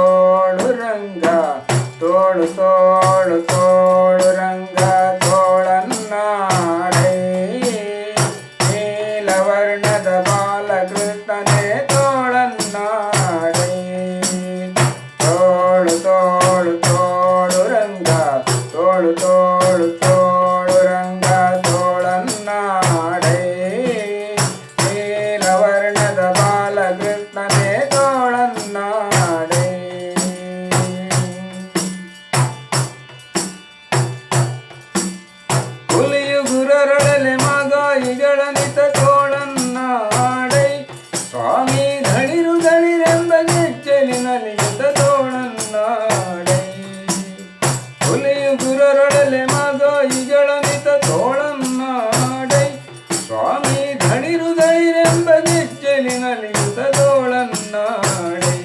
ತೋಳು ರಂಗ ತೋಳು ತೋಳು ತೋಳು ರಂಗ ತೋಳನ್ನಾಡೈ ನೀಲವರ್ಣದ ಬಾಲಕೃಷ್ಣನೇ ತೋಳನ್ನಾಡೈ ತೋಳು ತೋಳು ತೋಳು ರಂಗ ತೋಳು ತೋಳು ತೋಳು ರಂಗ ತೋಳನ್ನಾಡೈ ನೀಲವರ್ಣದ ಬಾಲಕೃಷ್ಣನೇ ತೋಳನ್ನಾಡೈ ಹುಲಿಯು ಗುರರೊಡಲೆ ಮಾಗಾಯಿಗಳನಿತ ತೋಳನ್ನಾಡೈ ಸ್ವಾಮಿ ಧಣಿರು ಧಣಿರೆಂಬ ಗೆಜ್ಜಲಿನಲಿಯುತ ತೋಳನ್ನಾಡೈ ಹುಲಿಯು ಗುರರೊಡಲೆ ಮಾಗಾಯಿಗಳನಿತ ತೋಳನ್ನಾಡೈ ಸ್ವಾಮಿ ಧಣಿರು ಧಣಿರೆಂಬ ಗೆಜ್ಜಲಿನಲಿಯುತ ತೋಳನ್ನಾಡೈ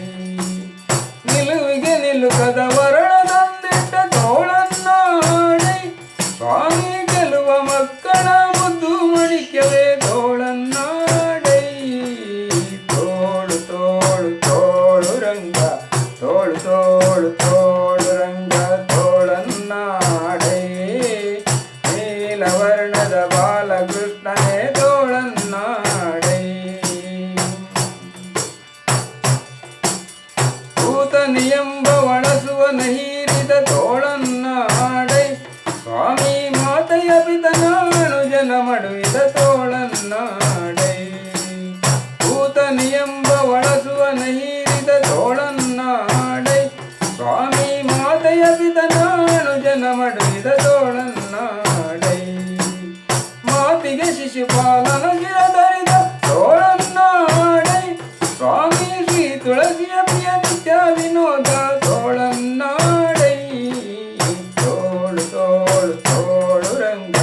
ನಿಲುವಿಗೆ ನಿಲುಕದ ವರಳದಂದಿಟ್ಟ ತೋಳನ್ನಾಡೈ ಸ್ವಾಮಿ ಗೆಲುವ ಮಕ್ಕಳ ಮುದ್ದು ಮಡಿಕೆವೆ ತೋಳನ್ನಾಡೈ ತೋಳು ತೋಳು ತೋಳು ರಂಗ ತೋಳು ತೋಳು ತೋಳು ರಂಗ ತೋಳನ್ನಾಡೈ ನೀಲವರ್ಣದ ಬಾಲಕೃಷ್ಣನೇ ತೋಳನ್ನಾಡೈ ಭೂತನಿಯೆಂಬ ಒಳಸುವನ ಹೀರಿದ ತೋಳನ್ನಾಡೈ ಸ್ವಾಮಿ ಮಾತೆಯ ಪಿತನಾನು ಜನ ಮಡುವಿದ ತೋಳನ್ನಾಡೈ ಭೂತನಿಯೆಂಬ ಒಳಸುವನ ಹೀರಿದ ತೋಳನ್ನಾಡೈ ಸ್ವಾಮಿ ಮಾತೆಯ ಪಿತನಾನು ಜನ ಮಡುವಿದ ತೋಳನ್ನಾಡೈ ಮಾತಿಗೆ ಶಿಶುಪಾಲನ ಗಿರಧರಿದ ತೋಳನ್ನಾಡೈ ಸ್ವಾಮಿ ಶ್ರೀ ತುಳಸಿಯ ಪ್ರಿಯ ನಿತ್ಯ ವಿನೋದ ತೋಳನ್ನಾಡೈ ತೋಳು ತೋಳು ತೋಳು ರಂಗ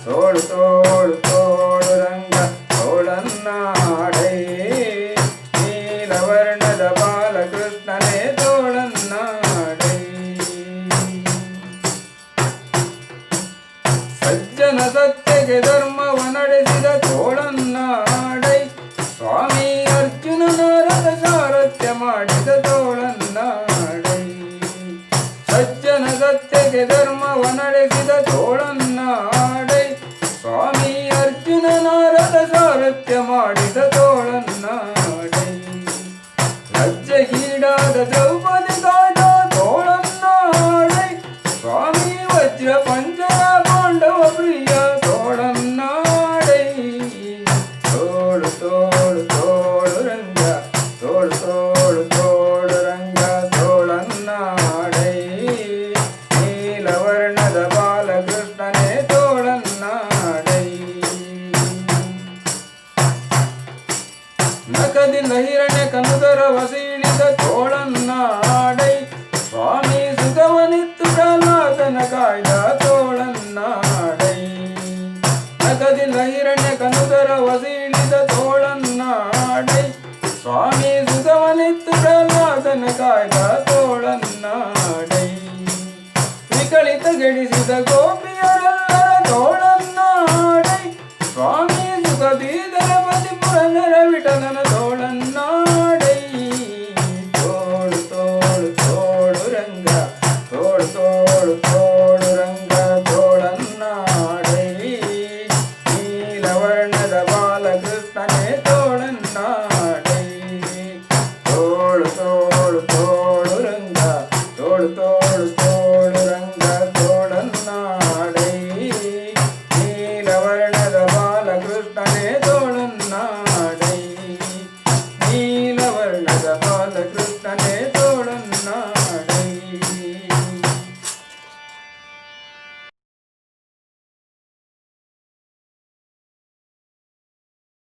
ತೋಳು ತೋಳು ತೋಳು ರಂಗ ತೋಳನ್ನಾಡೈ ನೀಲವರ್ಣದ ಬಾಲಕೃಷ್ಣನೇ ತೋಳನ್ನಾಡೈ ಸಜ್ಜನ ಸತ್ಯಗೆ ಧರ್ಮವ ನಡೆಸಿದ ತೋಳನ್ನಾಡೈ ಸ್ವಾಮಿ ಅರ್ಜುನನ ರಥ ಸಾರಥ್ಯ ಮಾಡಿದ ತೋಳನ್ನಾಡೈ ಸಜ್ಜನ ಸತ್ಯಗೆ ಧರ್ಮವ ನಡೆಸಿದ ತೋಳನ್ನಾಡೈ ಸ್ವಾಮಿ ಅರ್ಜುನನ ರಥ ಸಾರಥ್ಯ ಮಾಡಿದ ತೋಳನ್ನಾಡೈ ಲಜ್ಜೆಗೀಡಾದ ದ್ರೌಪದಿ ಕಾಯ್ದ ತೋಳನ್ನಾಡೈ ಸ್ವಾಮಿ ವಜ್ರ ಪಂಜರ ಪಾಂಡವ ಪ್ರಿಯ ತೋಳನ್ನಾಡೈ ತೋಳು ತೋಳು ತೋಳು ರಂಗ ತೋಳು ತೋಳು ತೋಳು ರಂಗ ತೋಳನ್ನಾಡೈ ನೀಲವರ್ಣದ ಬಾಲಕೃಷ್ಣನೇ ತೋಳನ್ನಾಡೈ ನಖದಿಂದ ಹಿರಣ್ಯ ಕನುದರ ವಸೀಳಿದ ತೋಳನ್ನಾಡೈ ಸ್ವಾಮಿ ಸುಖವನಿತ್ತು ಪ್ರಹ್ಲಾದನ ಕಾಯ್ದ ತೋಳನ್ನಾಡೈ ನಖದಿಂದ ಹಿರಣ್ಯ ಕನುದರ ವಸೀಳಿದ ತೋಳನ್ನಾಡೈ ಸ್ವಾಮಿ ಸುಖವನಿತ್ತು ಪ್ರಹ್ಲಾದನ ಕಾಯ್ದ ತೋಳನ್ನಾಡೈ ವಿಕಳಿತ ಗೆಡಿಸಿದ ಗೋಪಿಯರೆಲ್ಲರ ತೋಳನ್ನಾಡೈ ಸ್ವಾಮಿ ಸುಖ ಬೀದರ ಪತಿ ಪುರಂದರ ವಿಠಲನ ತೋಳನ್ನಾಡೈ ತೋಳು ತೋಳು ತೋಳು ರಂಗ ತೋಳು ತೋಳು ತೋಳು ರಂಗ ತೋಳನ್ನಾಡೈ ನೀಲವರ್ಣದ ಬಾಲಕೃಷ್ಣನೇ